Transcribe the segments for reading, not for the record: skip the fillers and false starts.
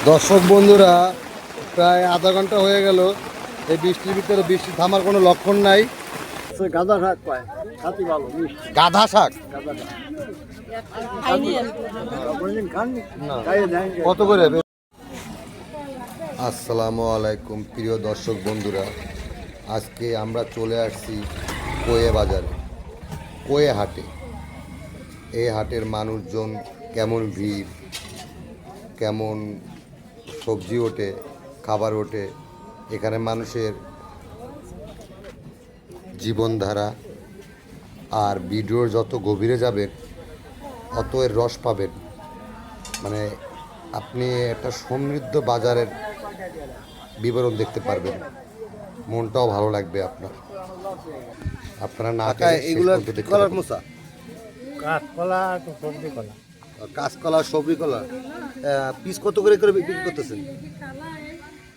দর্শক বন্ধুরা, প্রায় আধা ঘন্টা হয়ে গেল এই বৃষ্টির ভিতরে, বৃষ্টি থামার কোনো লক্ষণ নাই। গাঁদা শাক পায়, খাতি ভালো। গাধা শাক কত করে? আসসালামু আলাইকুম প্রিয় দর্শক বন্ধুরা, আজকে আমরা চলে আসছি কোয়ে বাজারে, কোয়ে হাটে। এই হাটের মানুষজন কেমন ভিড়, কেমন সবজি ওঠে, খাবার ওঠে, এখানে মানুষের জীবনধারা, আর ভিডিওর যত গভীরে যাবেন অত এর রস পাবেন। মানে আপনি একটা সমৃদ্ধ বাজারের বিবরণ দেখতে পারবেন, মনটাও ভালো লাগবে আপনার। আপনারা না এগুলো কলার মোচা, কাঁচকলা, সবজি কলা, কাঁচকলা, সবজি কলা পিস কত করে করে বিক্রি করতেছেন?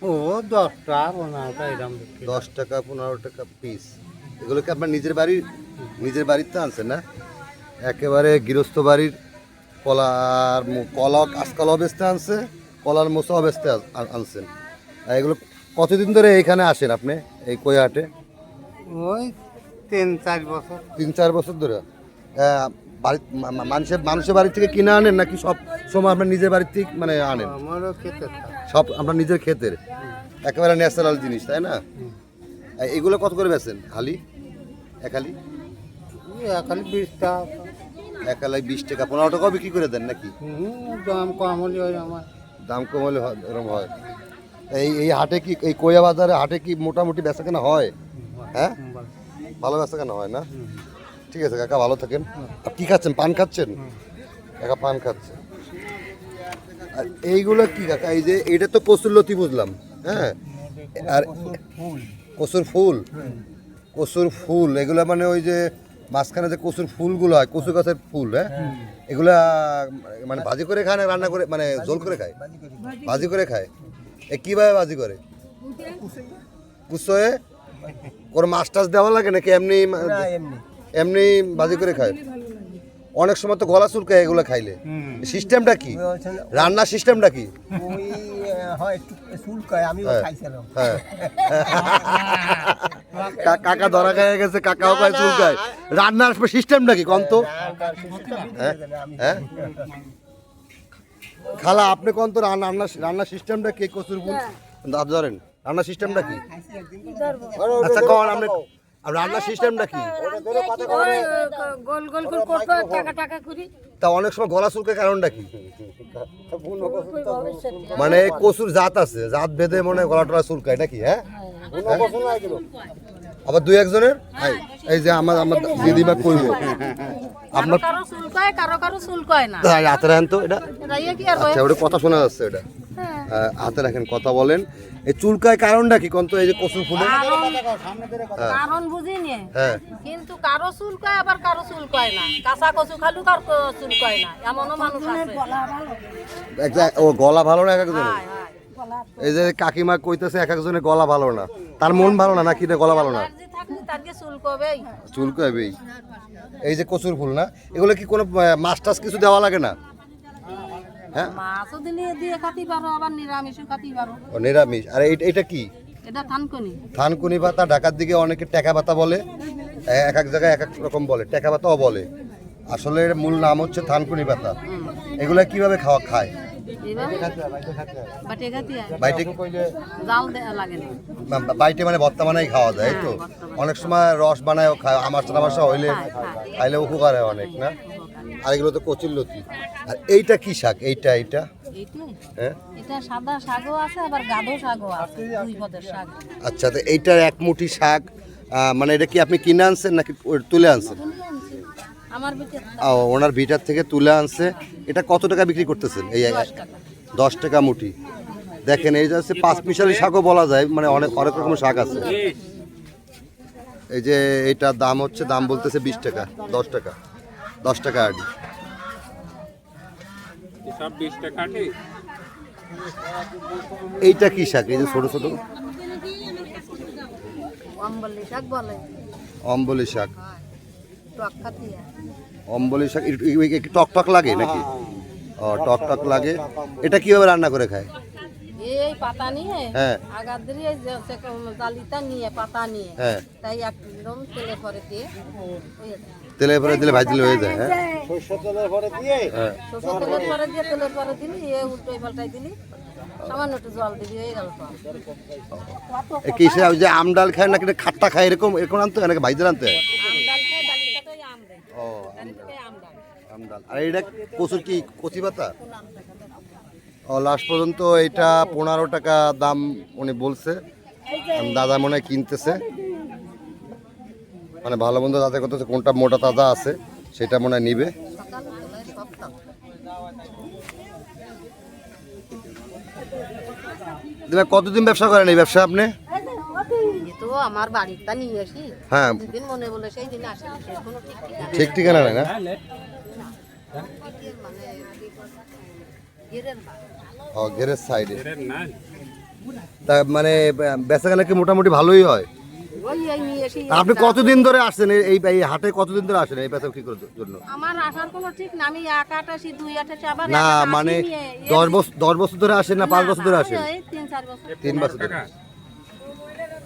ও 10 টাকা 15 টাকা এরকম। 10 টাকা 15 টাকা পিস। এগুলো কি আপনার নিজের বাড়িতে আনছেন না? একেবারে গৃহস্থ বাড়ির কলার কলা, কাঁচকলাও বেচতে আনছে, কলার মোচাও বেচতে আনছেন। এগুলো কতদিন ধরে এইখানে আসেন আপনি, এই কোয়ে হাটে? ওই 3-4 বছর। 3-4 বছর ধরে। মানুষের বাড়ি থেকে কিনে আনেন নাকি সব সময় আপনার নিজের বাড়ির থেকে মানে আনেন? আমারও ক্ষেতের, সব আপনার নিজের ক্ষেতের, একেবারে ন্যাচারাল জিনিস, তাই না? এগুলো কত করে বেচেন হালি? এক হালি 20 টাকা। এক হালি 20 টাকা। 15 টাকাও বিক্রি করে দেন নাকি? দাম কম হলে হয় আমার। দাম কম হলে এরকম হয়। এই হাটে কি, এই কোয়া বাজারে হাটে কি মোটামুটি বেচা কেনা হয়? হ্যাঁ, ভালো বেচা কেনা হয় না? ঠিক আছে কাকা, ভালো থাকেন। আর কি খাচ্ছেন? পান খাচ্ছেন? কাকা পান খাচ্ছে। আর এইগুলো কি কাকা? এই যে এটা তো কচুর লতি বুঝলাম, হ্যাঁ, আর কচুর ফুল, এগুলো মানে ওই যে মাঝখানে যে কচুর ফুলগুলো হয়, কচু গাছের ফুল, হ্যাঁ, এগুলা মানে ভাজি করে খায় না রান্না করে, মানে ঝোল করে খায়? ভাজি করে খায়। কিভাবে ভাজি করে? কুচোয়ে ওর মাছ টাছ দেওয়া লাগে নাকি এমনি এমনি ভাজি করে খায়? অনেক সময় তো গলা চুলকায় এগুলো খাইলে। সিস্টেমটা কি, রান্নার সিস্টেমটা কি? হ্যাঁ, কাকা ধরা খেয়ে গেছে, কাকাও খায় চুলকায়। রান্নার সিস্টেমটা কি কন তো? হ্যাঁ খালা, আপনি কোন তো রান্নার সিস্টেমটা কি? কচুর ফুল ধরেন, রান্নার সিস্টেমটা কি? আচ্ছা কোন আপনি, রান্নার সিস্টেমটা কি? তা অনেক সময় গলা চুলকায়, কারণটা কি? মানে কচুর জাত আছে, জাত ভেদে মনে গলা টলা চুলকায় নাকি? হ্যাঁ, আবার 2-1 জনের। এই যে আমার দিদিমা কইবো আপনার হাতে রাখেন তো এটা। আচ্ছা, ওটা কথা শোনা যাচ্ছে, এটা হাতে রাখেন, কথা বলেন। এই চুলকায় কারণটা কি কোন তো? এই যে কচুর ফুলে কারণ বুঝিনি, কিন্তু কারো চুলকায় আবার কারো চুলকায় না। কাঁচা কচু খালু কারো চুলকায় না, এমনও মানুষ আছে। ও গলা ভালো না এক একজনের? এই যে কাকিমা কইতেছে এক একজনের গলা ভালো না, তার মন ভালো না নাকি গলা ভালো না? চুলকাবেই। এই যে কচুর ফুল না, এগুলো কি কোনো মাছ টাছ কিছু দেওয়া লাগে না? হ্যাঁ, মাছও দিয়ে খাতি পারো, আবার নিরামিষও খাতি পারো। ও নিরামিষ। আর এটা কি? এটা থানকুনি। থানকুনি পাতা, ঢাকার দিকে অনেকে টেকা পাতা বলে, এক এক জায়গায় এক এক রকম বলে, টেকা পাতাও বলে। আসলে এর মূল নাম হচ্ছে থানকুনি পাতা। এগুলা কিভাবে খায়? বাইটে মানে ভর্তা বানাই খাওয়া যায়, তো অনেক সময় রস বানায়ও খায়, আমাশা হইলে খাইলে উপকার হয় অনেক না? আর এগুলো তো কচুর লতি। আর এইটা কি শাক? এইটা হ্যাঁ, এটা সাদা শাকও আছে, আবার গাঢ় শাকও আছে, দুই পদের শাক। আচ্ছা, তো এইটার এক মুঠি শাক, মানে এটা কি আপনি কিনে আনছেন নাকি তুলে আনছেন? ওনার ভিটার থেকে তুলে আনছে। এটা কত টাকা বিক্রি করতেছেন? এই 10 টাকা মুঠি। দেখেন, এই যে 5 মিশালি শাকও বলা যায়, মানে অনেক রকম শাক আছে। এই যে এইটার দাম হচ্ছে, দাম বলতেছে 20 টাকা, 10 টাকা, 10 টাকা আটি। এইটা কি শাক? এই যে ছোট ছোট অম্বলি শাক। অম্বলি শাক একটু টক টক লাগে নাকি? ও টক টক লাগে। এটা কিভাবে রান্না করে খায়? এই পাতা নিয়ে হ্যাঁ আগার দিয়ে জালিটা নিয়ে পাতা নিয়ে হ্যাঁ তাই একদম তেলে পরে দিয়ে হয়ে যায়। তেলে পরে দিলে ভাজলে হয়ে যায়। হ্যাঁ সরষের তেলের পরে দিয়ে হ্যাঁ সরষের তেলের পরে দিয়ে তেলের পরে দিলি এ উল্টোই পাল্টাই দিলি সামান্য একটু জল দিবি হয়ে গেল তো। এ কিসে ওই যে আম ডাল খায় নাকি এটা খাট্টা খায় এরকম এরকম আনতে হয় নাকি ভাইজে আনতে হয়? আম ডাল খাই ডালিটাই আম দেয় ও ডালিটাই আম ডাল আম ডাল। আর এটা কচুর কি কচি পাতা? ও লাস্ট পর্যন্ত এটা 15 টাকা দাম উনি বলছে। দাদা মনে হয় কিনতেছে, মানে ভালো মন্দ যাতে করতেছে, কোনটা মোটা তাজা আছে সেটা মনে হয় নিবে। সকাল বেলায় সব থাকে। কতদিন ব্যবসা করেন এই ব্যবসা আপনি? এ তো আমার বাড়িটা নিয়ে আসি হ্যাঁ যেদিন মনে বলে সেই দিন আসি সে কোনো ঠিক ঠিকানা ঠিক ঠিকানা নাই না? নেই। মানে গেরের বাড়ি। ও ঘেরের সাইডে। তা মানে বেচাকেনা কি মোটামুটি ভালোই হয়? ওই এই নিয়ে আসি তা আপনি কতদিন ধরে আসছেন এই হাটে? কতদিন ধরে আসেন এই বেচা কি করার জন্য? আমার আসার কোনো ঠিক না আমি এক আট আসি দুই আট আসি আবার না এক আট আসি মানে নিয়ে 10 বছর ধরে আসেন না 5 বছর ধরে আসেন? এই 3-4 বছর 3 বছর ধরে।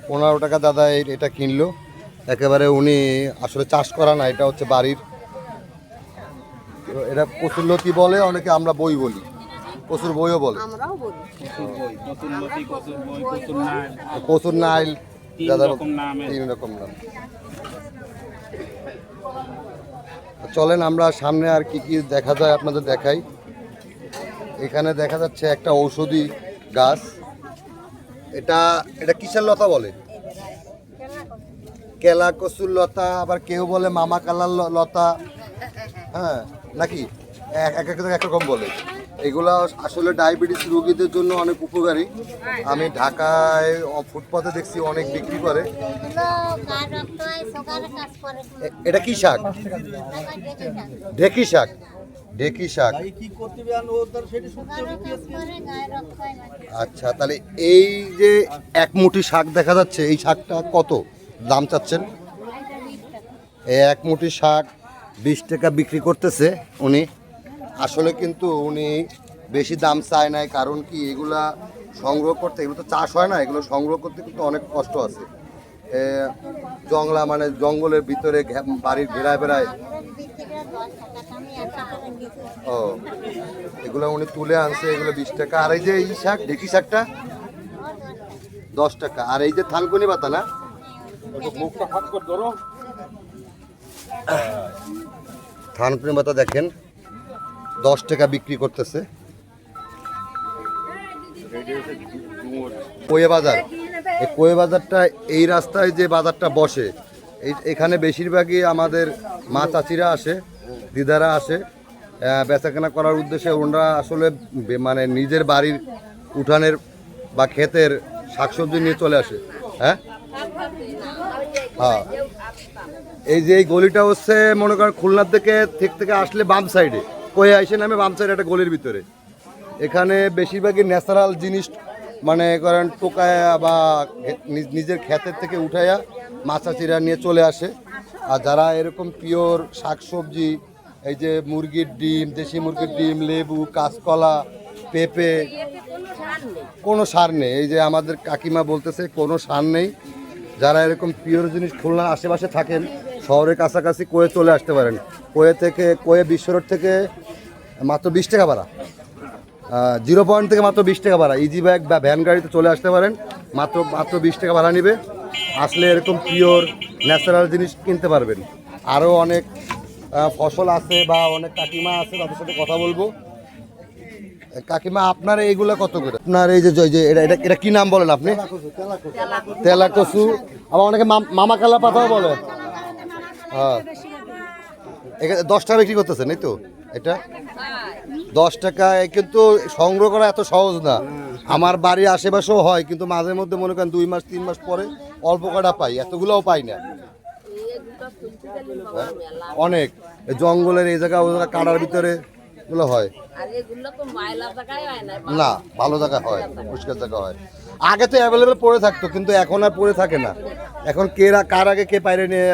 15 টাকা দাদা এটা কিনলো। একেবারে উনি আসলে চাষ করা না, এটা হচ্ছে বাড়ির। তো এটা কচুরলতি বলে অনেকে, আমরা বই বলি, কচুর বইও বলে। আমরাও বলি কচুর নাইল দাদা 3 রকম নাম। চলেন আমরা সামনে আর কি কি দেখা যায় আপনাদের দেখাই। এখানে দেখা যাচ্ছে একটা ঔষধি গাছ। এটা এটা কিসের লতা বলে? কেলা কচুর লতা, আবার কেউ বলে মামা কালার লতা, হ্যাঁ নাকি এক এক এক রকম বলে। এগুলা আসলে ডায়াবেটিস রোগীদের জন্য অনেক উপকারী। আমি ঢাকায় ফুটপাতে দেখছি অনেক বিক্রি করে। এটা কি শাক? ঢেকি শাক। ঢেকি শাক। আচ্ছা তাহলে এই যে এক মুঠি শাক দেখা যাচ্ছে, এই শাকটা কত দাম চাচ্ছেন? এই এক মুঠি শাক 20 টাকা বিক্রি করতেছে উনি। আসলে কিন্তু উনি বেশি দাম চায় নাই, কারণ কি এগুলা সংগ্রহ করতে, এগুলো তো চাষ হয় না, এগুলো সংগ্রহ করতে কিন্তু অনেক কষ্ট আছে। জংলা মানে জঙ্গলের ভিতরে বাড়ির ঘেরায় বেড়ায়। ও এগুলো উনি তুলে আনছে, এগুলো 20 টাকা। আর এই যে এই শাক ঢেকি শাকটা 10 টাকা। আর এই যে থানকুনি পাতা না, থানকুনি পাতা দেখেন 10 টাকা বিক্রি করতেছে। কোয়ে বাজার, এই কোয়ে বাজারটা, এই রাস্তায় যে বাজারটা বসে, এখানে বেশিরভাগই আমাদের মা চাচিরা আসে, দিদারা আসে বেচাকেনা করার উদ্দেশ্যে। ওনারা আসলে মানে নিজের বাড়ির উঠানের বা ক্ষেতের শাকসবজি নিয়ে চলে আসে। হ্যাঁ হ্যাঁ এই যে এই গলিটা হচ্ছে মনে করেন খুলনার থেকে আসলে বাম সাইডে, কোয়ে আইসে নামে বাম সাইডে একটা গলির ভিতরে। এখানে বেশিরভাগই ন্যাচারাল জিনিস মানে করেন টোকায়া বা নিজের ক্ষেতের থেকে উঠাইয়া মাছাচিরা নিয়ে চলে আসে। আর যারা এরকম পিওর শাকসবজি, এই যে মুরগির ডিম, দেশি মুরগির ডিম, লেবু, কাঁচকলা, পেঁপে, কোনো সার নেই। এই যে আমাদের কাকিমা বলতেছে কোনো সার নেই। যারা এরকম পিওর জিনিস খুলনার আশেপাশে থাকেন, শহরের কাছাকাছি কোয়ে চলে আসতে পারেন। কোয়ে বিশ্ব রোড থেকে মাত্র 20 টাকা ভাড়া, 0 পয়েন্ট থেকে মাত্র 20 টাকা ভাড়া। ইজি ব্যাগ বা ভ্যান গাড়িতে চলে আসতে পারেন, মাত্র 20 টাকা ভাড়া নেবে। আসলে এরকম পিওর ন্যাচারাল জিনিস কিনতে পারবেন। আরও অনেক ফসল আছে বা অনেক কাকিমা আছে, তাদের সাথে কথা বলবো। কাকিমা আপনার এইগুলো কত করে? আপনার এই যে এটা এটা এটা কি নাম বলেন আপনি? তেলা কচু, আবার অনেকে মামা কালা পাতাও বলে। হ্যাঁ 10 টাকা বিক্রি করতেছেন এই তো, এটা 10 টাকায়। কিন্তু সংগ্রহ করা এত সহজ না। আমার বাড়ির আশেপাশেও হয়, কিন্তু মাঝে মধ্যে মনে করেন 2 মাস 3 মাস পরে অল্প কটা পাই, এতগুলোও পাই না। অনেক জঙ্গলের এই জায়গা ওই জায়গা কাটার ভিতরে এগুলো হয় না, ভালো জায়গা হয়, পরিষ্কার জায়গা হয়। আগে তো অ্যাভেলেবেল পড়ে থাকতো, কিন্তু এখন আর পড়ে থাকে না। এখন কার আগে কে পাইরে নিয়ে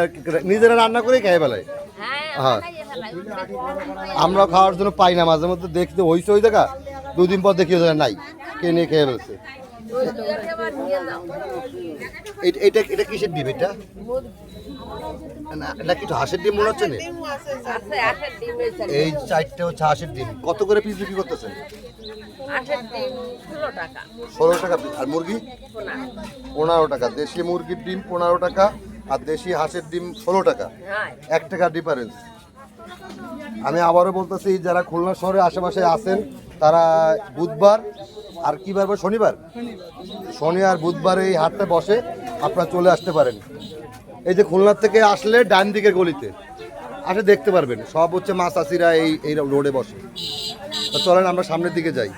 নিজেরা রান্না করে খেয়ে বেলায়। হ্যাঁ আমরা খাওয়ার জন্য পাই না, মাঝে মধ্যে দেখতে হইছে ওই জায়গা, 2 দিন পর দেখি ওই জায়গা নাই, কে নিয়ে খেয়ে ফেলছে। এটা এটা কিসের ডিম এটা? না এটা কি হাঁসের ডিম মনে হচ্ছে না? এই 4টে হচ্ছে হাঁসের ডিম। কত করে পিস বিক্রি করতেছেন? 16 টাকা পিস। আর মুরগি 15 টাকা। দেশি মুরগির ডিম 15 টাকা আর দেশি হাঁসের ডিম 16 টাকা, 1 টাকা ডিফারেন্স। আমি আবারও বলতেছি, যারা খুলনা শহরে আশেপাশে আছেন তারা বুধবার আর কি বার, শনিবার, শনি আর বুধবার এই হাটটা বসে, আপনারা চলে আসতে পারেন। এই যে খুলনার থেকে আসলে ডান দিকের গলিতে আসে দেখতে পারবেন, সব হচ্ছে মাছ চাষিরা এই রোডে বসে। তো চলেন আমরা সামনের দিকে যাই।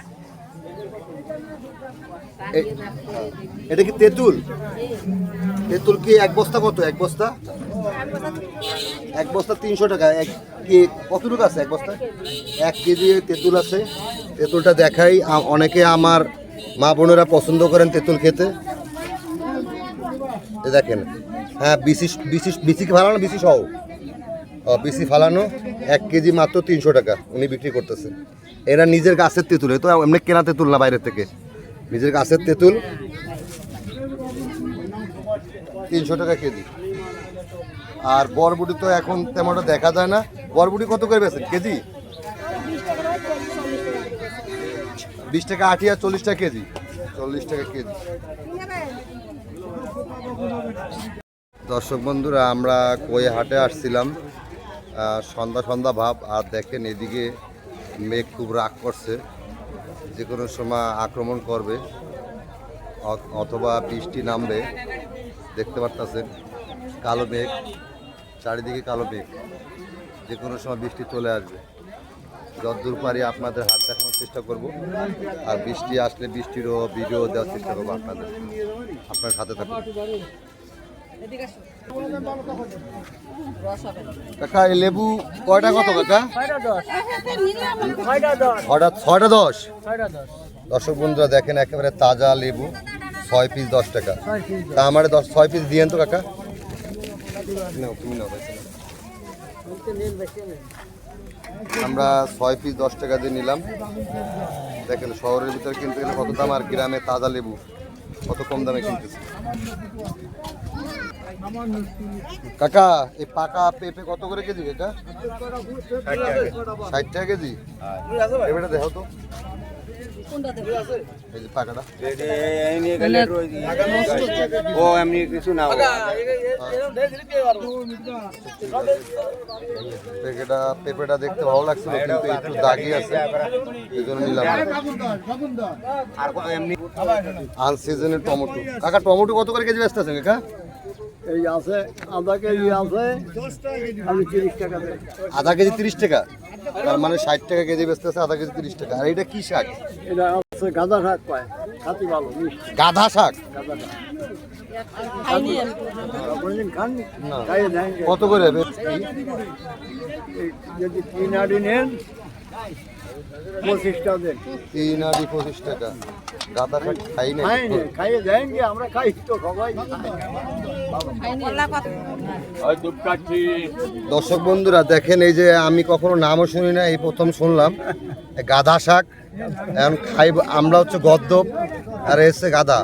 এটা কি তেঁতুল? তেঁতুল কি এক বস্তা কত? এক বস্তা 300 টাকা। কি কতটুকু আছে এক বস্তা? 1 কেজি তেঁতুল আছে। তেঁতুলটা দেখাই, অনেকে আমার মা বোনেরা পছন্দ করেন তেঁতুল খেতে। দেখেন, হ্যাঁ বিসি ফালানো, বিসি সহ বিসি ফালানো, 1 কেজি মাত্র 300 টাকা উনি বিক্রি করতেছে। এরা নিজের গাছের তেঁতুল, তো এমনি কেনা তেঁতুল না, বাইরের থেকে নিজের গাছের তেঁতুল। 300 টাকা কেজি। আর বরবুটি তো এখন তেমনটা দেখা যায় না। বরবুটি কত করে বেচেন কেজি? 20 টাকা আটি আর 40 টাকা কেজি। 40 টাকা কেজি। দর্শক বন্ধুরা, আমরা কই হাটে আসছিলাম, সন্ধ্যা সন্ধ্যা ভাব। আর দেখেন এদিকে মেঘ খুব রাগ করছে, যে কোনো সময় আক্রমণ করবে অথবা বৃষ্টি নামবে। দেখতে পারতেছেন কালো মেঘ, চারিদিকে কালো মেঘ, যে কোনো সময় বৃষ্টি চলে আসবে। যতদূর পারি আপনাদের হাট দেখানোর চেষ্টা করব, আর বৃষ্টি আসলে বৃষ্টিরও ভিডিও দেওয়ার চেষ্টা করবো আপনাদের। আপনার সাথে থাকুন। কাকা এই লেবু কয়টা কত কাকা? 6টা 10। দর্শক বন্ধুরা দেখেন, একেবারে তাজা লেবু, 6 পিস 10 টাকা। তা আমার 6 পিস দিয়েন তো কাকা। আমরা 6 পিস 10 টাকা দিয়ে নিলাম। দেখেন শহরের ভিতরে কিনতে গেলে কত দাম, আর গ্রামে তাজা লেবু কত কম দামে কিনতেছে। কাকা এই পাকা পেঁপে কত করে কেজি কাকা? 60 টাকা কেজি। পেঁপেটা দেখো তো, এই যে পাকাটা। ও এমনি কিছু না, পেঁপেটা দেখতে ভালো লাগছিল, কিন্তু একটু দাগি আছে, এই জন্য নিলাম। আনসিজনের টমেটো। কাকা টমেটো কত করে কেজি বেচতেছেন কাকা? এই আছে আধা কেজি আছে, আমি 30 টাকা দেই। আধা কেজি 30 টাকা, তার মানে 60 টাকা কেজি বেচতেছে, আধা কেজি 30 টাকা। আর এটা কি শাক? এটা আছে গাঁদা শাক, পায় খাতি ভালো মিষ্টি গাধা শাক। গাঁদা শাক খান না। খাইয়ে দেন। কত করে? যদি 3 আড়ি নেন 25 টাকা দেন। 3 আড়ি 25 টাকা। গাধা শাক খাই না, খাইয়ে দেন যে আমরা খাই তো সবাই। দর্শক বন্ধুরা দেখেন, এই যে আমি কখনো নামও শুনি না, এই প্রথম শুনলাম গাধা শাক। এখন খাইব আমরা, হচ্ছে গদ্দপ আর এসছে গাধা।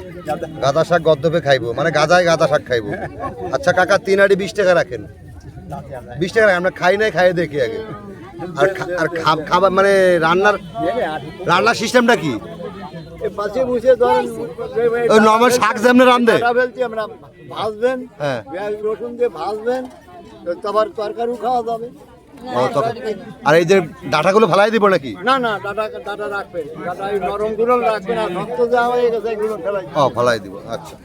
গাধা শাক গদ্দপে খাইবো, মানে গাধায় গাধা শাক খাইবো। আচ্ছা কাকা 3 আড়ি 20 টাকা রাখেন। 20 টাকা রাখেন, আমরা খাই নাই, খাইয়ে দেখি আগে। আর খাবার মানে রান্নার সিস্টেমটা কি? পাশে বসে ধরেন ওই নরমাল শাক যেমন রান্ধে আমরা ভাজবেন, হ্যাঁ, পেঁয়াজ রসুন দিয়ে ভাজবেন, তারপর তরকারিও খাওয়া যাবে। আর এই যে ডাঁটাগুলো ফেলাই দিব নাকি? না না, ডাটা রাখবেন, ডাটা নরম গুলো রাখবেন, আর শক্ত যা হয়ে গেছে এগুলো ফেলাই। ফেলাই দিব। আচ্ছা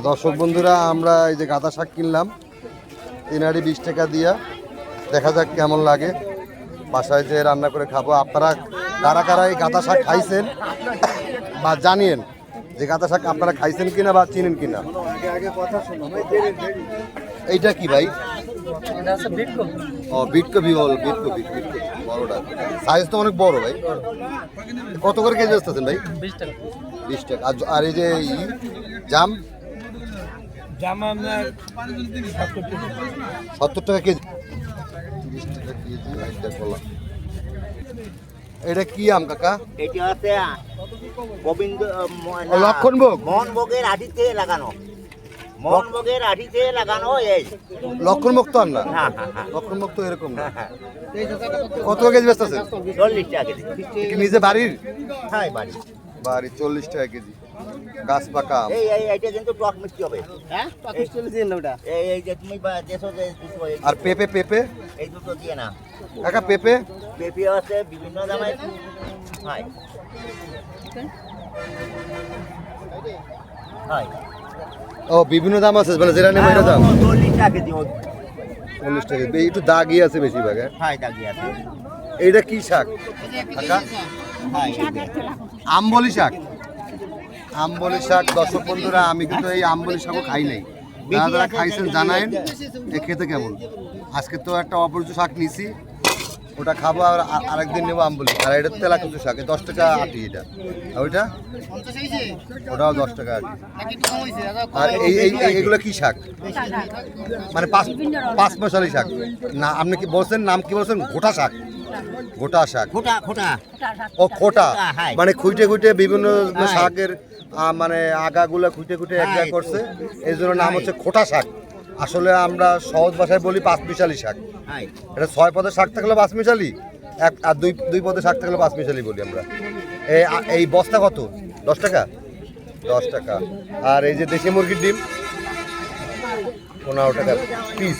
দর্শক বন্ধুরা, আমরা এই যে গাঁদা শাক কিনলাম 3 আড়ি 20 টাকা দিয়া। দেখা যাক কেমন লাগে, বাসায় যে রান্না করে খাবো। আপনারা কারা কারা এই গাঁদা শাক খাইছেন বা জানিয়েন যে গাঁদা শাক আপনারা খাইছেন কিনা বা চিনেন কিনা। এইটা কি ভাই? বিটকপি বল, বিটকপি বড়টা, সাইজ তো অনেক বড় ভাই। কত করে কেজি আসতেছেন ভাই? 20 টাকা। আর এই যে জাম? 70 টাকা কেজি। 30 টাকা কেজি একটা কলা। এটা কি আম কাকা? এটি হচ্ছে গোবিন্দ ও, লক্ষণভোগ। মোহনভোগের আঠিতে লাগানো, মোহনভোগের আঠিতে লাগানো এই। লক্ষণভোগ তো আম না, হ্যাঁ হ্যাঁ হ্যাঁ লক্ষণভোগ তো এরকম না। হ্যাঁ, কত কেজি বেচতে আছে? 40 টাকা কেজি। কি নিজে বাড়ির? হ্যাঁ বাড়ি। বাড়ি 40 টাকা কেজি গাছ পাকা আম। এইটা কিন্তু টক মিষ্টি হবে। হ্যাঁ টক মিষ্টি দিন না ওটা। এই যে তুমি দেশো যে দুটো আর পেঁপে পেঁপে এই দুটো দিয়ে না। কাকা পেঁপে পেঁপে আছে বিভিন্ন দামে হয়। হয় ও বিভিন্ন দাম আছে, মানে যেটা নেবে এটা দাম 40 টাকা কেজি। 40 টাকা। একটু দাগি আছে বেশিরভাগ। হ্যাঁ, হয় দাগি আছে। এইটা কি শাক কাকা? হয় আমবলি শাক। আমবলি শাক দর্শক বন্ধুরা, আমি কিন্তু এই আমবলি শাকও খাই নাই। যারা যারা খাইছেন জানায়েন এ খেতে কেমন। আজকে তো একটা অপরিচিত শাক নিছি, ওটা খাবো, আর আরেকদিন নেবো আমবলি। আর এটা তেলা কুচু শাক, 10 টাকা আটি এটা। আর ওইটা ওটাও 10 টাকা আটি। আর এইগুলো কি শাক? মানে পাঁচ মশালি শাক না? আপনি কি বলছেন, নাম কি বলছেন? গোটা শাক। গোটা শাক, খোটা খোটা। ও খোটা, হ্যাঁ। মানে খুঁটে খুঁটে বিভিন্ন শাকের মানে আগাগুলো খুঁটে খুঁটে এক জায়গায় করছে, এই জন্য নাম হচ্ছে খোটা শাক। আসলে আমরা সহজ ভাষায় বলি পাঁচমিশালি শাক। হয় এটা 6 পদের শাক থাকলে পাঁচমিশালি, আর দুই পদের শাক থাকলে পাঁচমিশালি বলি আমরা। এই বস্তা কত? 10 টাকা। 10 টাকা। আর এই যে দেশি মুরগির ডিম 15 টাকা পিস।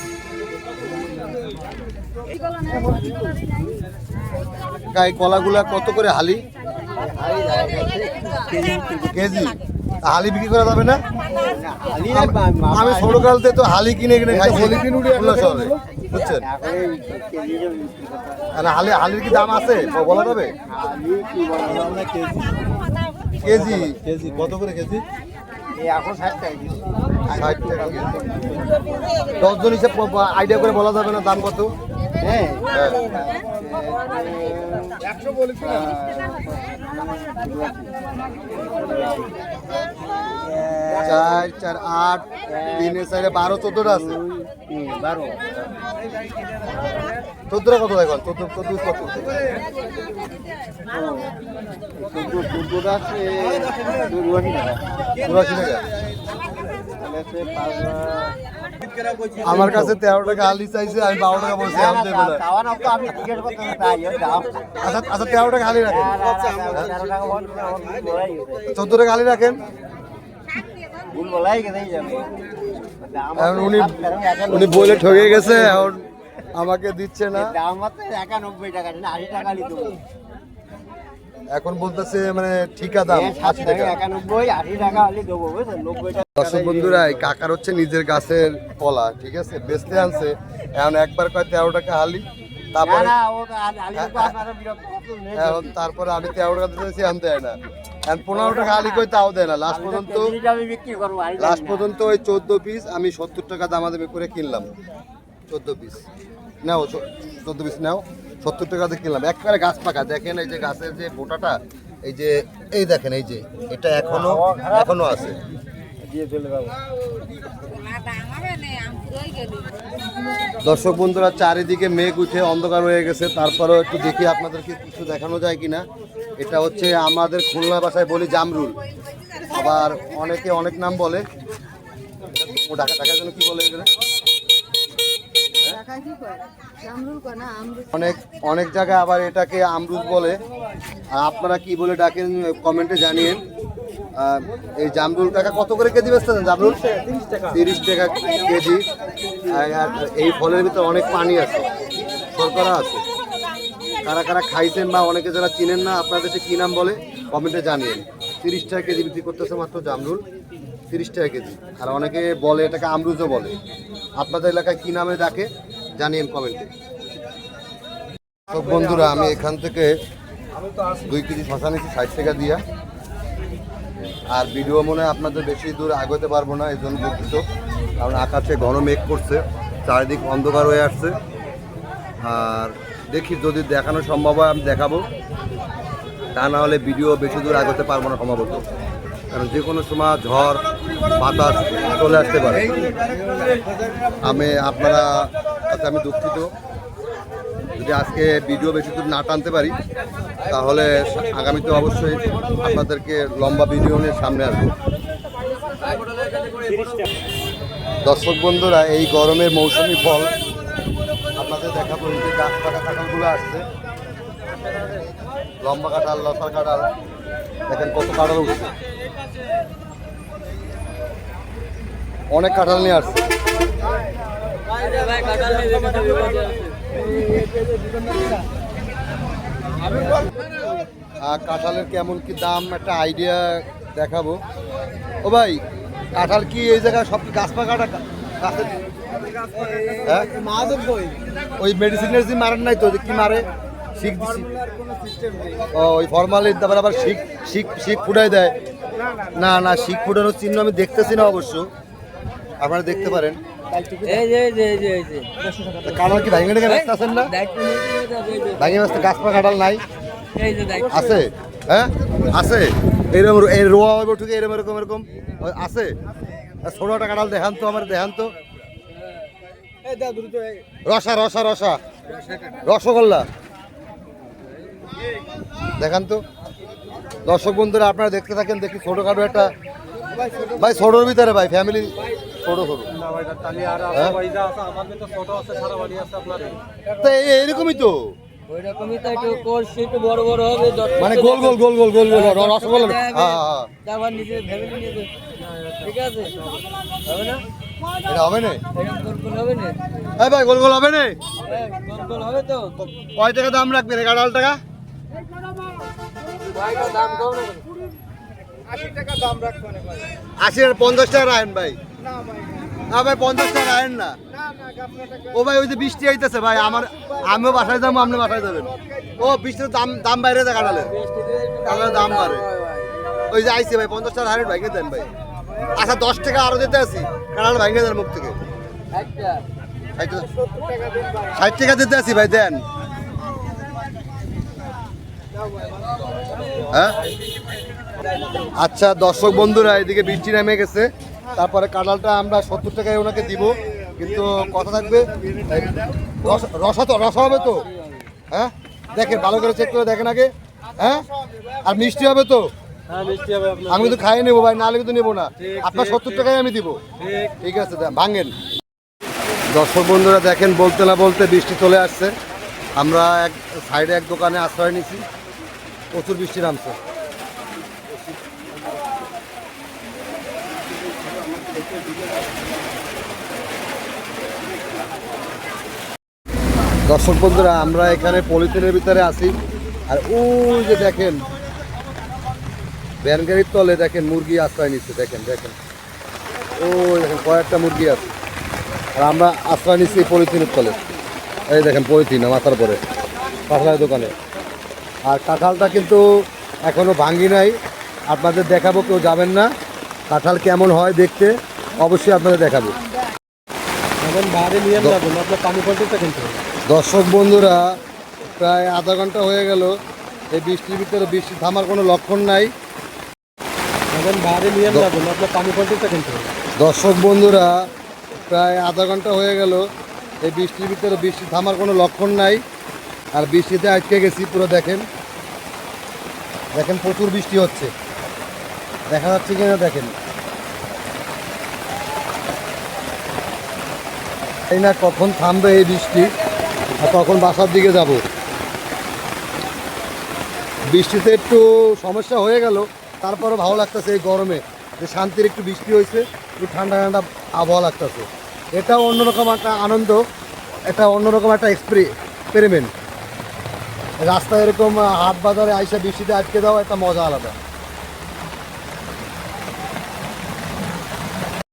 এই কলাগুলা কত করে হালি? কেজি। হালি বিক্রি করা যাবে না? আমি ছোটকালতে তো হালি কিনে কিনে খাইছি খুলনা শহরে, বুঝছেন? হালির কি দাম আছে বলা যাবে? কেজি কেজি কত করে কেজি? 60 টাকা কেজি। 10 জন হিসেবে আইডিয়া করে বলা যাবে না দাম কত? হ্যাঁ 4 4 8 3 4 12 14টা আছে। 14টা কত দেখুন? 14 কত? 14টা আছে 82 টাকা। আমার কাছে 13 টাকা হালি চাইছে, আমি 12 টাকা বলছি। আচ্ছা আচ্ছা 13 টাকা হালি রাখেন, 14 টাকা হালি রাখেন। এখন উনি বলে ঠকে গেছে, এখন আমাকে দিচ্ছে না। এখন বলতেছে মানে ঠিকা দাম 80 টাকা। দর্শক বন্ধুরা, এই কাকার হচ্ছে নিজের গাছের কলা, ঠিক আছে, বেচতে আনছে। এখন একবার কয় 13 টাকা হালি, তারপরে তারপরে আমি 13 টাকা দিতেছি, আনতে হয় না। এখন 15 টাকা হালি কই, তাও দেয় না। লাস্ট পর্যন্ত ওই 14 পিস আমি 70 টাকা দামাদামি করে কিনলাম। 14 পিস নাও, 14 পিস নাও, 70 টাকাতে কিনলাম। একবারে গাছ পাকা। দেখেন এই যে গাছের যে বোটাটা, এই দেখেন, এই যে এটা এখনো আছে। দর্শক বন্ধুরা, চারিদিকে মেঘ উঠে অন্ধকার হয়ে গেছে, তারপরেও একটু দেখি আপনাদেরকে কিছু দেখানো যায় কিনা। এটা হচ্ছে আমাদের খুলনা ভাষায় বলি জামরুল, আবার অনেকে অনেক নাম বলে। ঢাকার জন্য কি বলে এখানে? অনেক জায়গায় আবার এটাকে আমরুদ বলে। আর আপনারা কি বলে ডাকেন কমেন্টে জানিয়েন। এই জামরুল কাকা কত করে কেজি বেচতেছেন? জামরুল 30 টাকা কেজি। আর এই ফলের ভিতরে অনেক পানি আছে, শর্করা আছে। কারা কারা খাইছেন বা অনেকে যারা চিনেন না, আপনাদের দেশে কী নাম বলে কমেন্টে জানিয়েন। 30 টাকা কেজি বিক্রি করতেছে মাত্র জামরুল, 30 টাকা কেজি। আর অনেকে বলে এটাকে আমরুজও বলে। আপনাদের এলাকায় কী নামে ডাকে জানিয়েন কমেন্টে। তো বন্ধুরা, আমি এখান থেকে 2 কেজি শশা নিচ্ছি 60 টাকা দিয়া। আর ভিডিও মনে হয় আপনাদের বেশি দূর আগাতে পারবো না, এই জন্য দুঃখিত। কারণ আকাশে ঘন মেঘ করছে, চারিদিক অন্ধকার হয়ে আসছে। আর দেখি যদি দেখানো সম্ভব হয় আমি দেখাবো, তা না হলে ভিডিও বেশি দূর আগাতে পারবো না সম্ভবত। কারণ যে কোনো সময় ঝড় বাতাস চলে আসতে পারে। আপনারা কাছে আমি দুঃখিত। যদি আজকে ভিডিও বেশি দূর না টানতে পারি তাহলে আগামীতে অবশ্যই আপনাদেরকে লম্বা ভিডিও নিয়ে সামনে আসবো। দর্শক বন্ধুরা, এই গরমের মৌসুমি ফল আপনাদের দেখাবো। এই যে গাছ পাকা কাঁঠালগুলো আসছে, লম্বা কাঁঠাল, লতার কাঁঠাল, দেখেন কত কাঁঠাল উঠছে, অনেক কাঁঠাল নিয়ে আসছে। আর কাঁঠালের কেমন কি দাম একটা আইডিয়া দেখাবো। ও ভাই, কাঁঠাল কি এই জায়গায় সব গাছ পাকা গাছের? হ্যাঁ, ওই মেডিসিন মেডিসিন মারেন নাই তো? কি মারে? শিখ দিছি। ও, ওই ফর্মালিন, তারপর আবার শিখ শিখ শিখ ফুটাই দেয়। না না, শিখ ফুটানোর চিহ্ন আমি দেখতেছি না অবশ্য, আপনারা দেখতে পারেন। কাঁঠাল কি ভাঙে রেখে ব্যস্ত আছেন না? ভাঙে ব্যস্ত গাছ পাকা কাঁঠাল নাই? আছে, হ্যাঁ আছে। এরকম এই রোয়া হবে ঠিক এরকম এরকম এরকম আছে। ছোট একটা কাঁঠাল দেখান তো, আমার দেখান তো। রসা রসা রসা রসগোল্লা দেখান তো। দর্শক বন্ধুরা, আপনারা দেখতে থাকেন। দেখি ছোটখাটো একটা, ভাই ছোটোর ভিতরে ভাই ফ্যামিলি ছোট ছোট, এইরকমই তো, মানে গোল গোল গোল গোল গোল গোল রসগোল্লা। এটা হবে না ভাই, গোল গোল হবে না? কয় টাকা দাম রাখবেন কাঁঠাল? টাকা 80 50 টাকা রাখেন ভাই। না ভাই, 50 টাকা রাখেন না। ও ভাই, ওই যে বৃষ্টি আইতেছে ভাই, আমিও বাসায় যাবো, আপনি বাসায় যাবেন। ও বৃষ্টির দাম দাম বাইরে যায়, কাঁঠালের দাম বাড়ে। ওই যে আইসি ভাই, 50 টাকা হারেন ভাইকে দেন ভাই। আচ্ছা 10 টাকা আরো দিতে আসি, কাঁঠাল ভাঙে দেন মুখ থেকে। 60 টাকা দিতে আসি ভাই, দেন। হ্যাঁ আচ্ছা দর্শক বন্ধুরা, এদিকে বৃষ্টি নেমে গেছে, তারপরে কাঁঠালটা আমরা 70 টাকায় ওনাকে দিব, কিন্তু কথা থাকবে রসা তো, রসা হবে তো? হ্যাঁ দেখেন, ভালো করে চেক করে দেখেন আগে। হ্যাঁ, আর মিষ্টি হবে তো? আমি কিন্তু খাইয়ে নেবো ভাই, নাহলে কিন্তু নেবো না। আপনার 70 টাকায় আমি দিব। ঠিক আছে, ভাঙেন। দর্শক বন্ধুরা দেখেন, বলতে না বলতে বৃষ্টি চলে আসছে। আমরা এক সাইডে এক দোকানে আশ্রয় নিছি, প্রচুর বৃষ্টি নামছে। দর্শক বন্ধুরা, আমরা এখানে পলিথিনের ভিতরে আছি, আর ওই যে দেখেন ভ্যান গাড়ির তলে দেখেন মুরগি আশ্রয় নিচ্ছে। দেখেন দেখেন, ওই দেখেন কয়েকটা মুরগি আছে, আর আমরা আশ্রয় নিচ্ছি পলিথিনের তলে। এই দেখেন পলিথিন মাথার পরে কাঁঠালের দোকানে। আর কাঁঠালটা কিন্তু এখনো ভাঙি নাই, আপনাদের দেখাবো, কেউ যাবেন না। কাঁঠাল কেমন হয় দেখতে অবশ্যই আপনাদের দেখাবো। দর্শক বন্ধুরা, প্রায় আধা ঘন্টা হয়ে গেল এই বৃষ্টির ভিতরে, বৃষ্টি থামার কোনো লক্ষণ নাই। দর্শক বন্ধুরা, প্রায় আধা ঘন্টা হয়ে গেল এই বৃষ্টির ভিতরে, বৃষ্টি থামার কোনো লক্ষণ নাই। আর বৃষ্টিতে আটকে গেছি পুরো। দেখেন দেখেন, প্রচুর বৃষ্টি হচ্ছে, দেখা যাচ্ছে কিনা দেখেন। এই না কখন থামবে এই বৃষ্টি, আর তখন বাসার দিকে যাব। বৃষ্টিতে একটু সমস্যা হয়ে গেল, তারপরে ভালো লাগতেছে এই গরমে, যে শান্তির একটু বৃষ্টি হয়েছে, একটু ঠান্ডা ঠান্ডা আবহাওয়া লাগতেছে। এটাও অন্যরকম একটা আনন্দ, এটা অন্যরকম একটা এক্সপেরিমেন্ট। রাস্তায় এরকম হাট বাজারে আইসা বৃষ্টিতে আটকে দেওয়া একটা মজা আলাদা।